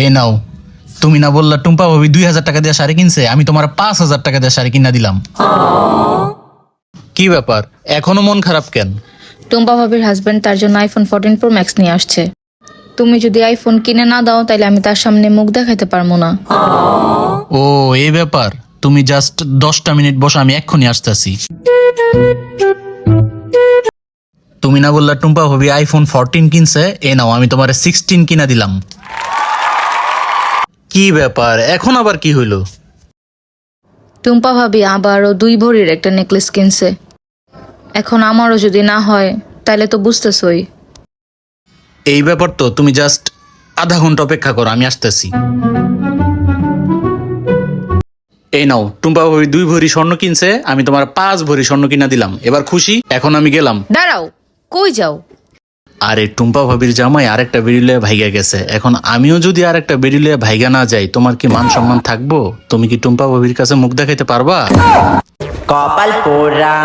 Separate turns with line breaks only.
এই নাও, তুমি না বললা টুম্পা ভাবি 2000 টাকা দিয়ে শাড়ি কিনছে, আমি তোমার 5000 টাকা দিয়ে শাড়ি কিনা দিলাম। কি ব্যাপার, এখনো মন খারাপ কেন?
টুম্পা ভাবির হাজবেন্ড তার জন্য আইফোন 14 প্রো ম্যাক্স নিয়ে আসছে। তুমি যদি আইফোন কিনে না দাও তাহলে আমি তার সামনে মুখ দেখাতে পারবো না।
ও এই ব্যাপার, তুমি জাস্ট 10টা মিনিট বসো, আমি এক্ষুনি আসতেছি। তুমি না বললা টুম্পা ভাবি আইফোন 14 কিনছে, এ নাও আমি তোমার 16 কিনা দিলাম। কি ব্যাপার, এখন আবার কি হইলো?
টুম্পা ভাবি আবারও 2 ভরির একটা নেকলেস কিনছে। এখন আমারও যদি না হয় তাহলে তো বুঝতেছই।
এই ব্যাপার তো, তুমি জাস্ট আধা ঘন্টা অপেক্ষা করো, আমি আসতেছি। এই নাও, টুম্পা ভাবি 2 ভরি স্বর্ণ কিনছে, আমি তোমার 5 ভরি স্বর্ণ কিনা দিলাম। এবার খুশি? এখন আমি গেলাম।
দাঁড়াও, কই যাও?
আরে টুম্পা ভাবির জামাই আরেকটা বেরিলে ভাইগা গেছে, এখন আমিও যদি আরেকটা বেরিলে ভাইগা না যাই, তোমার কি মান সম্মান থাকবো? তুমি কি টুম্পা ভাবির কাছে মুখ দেখাইতে পারবা?
কপাল পোড়া।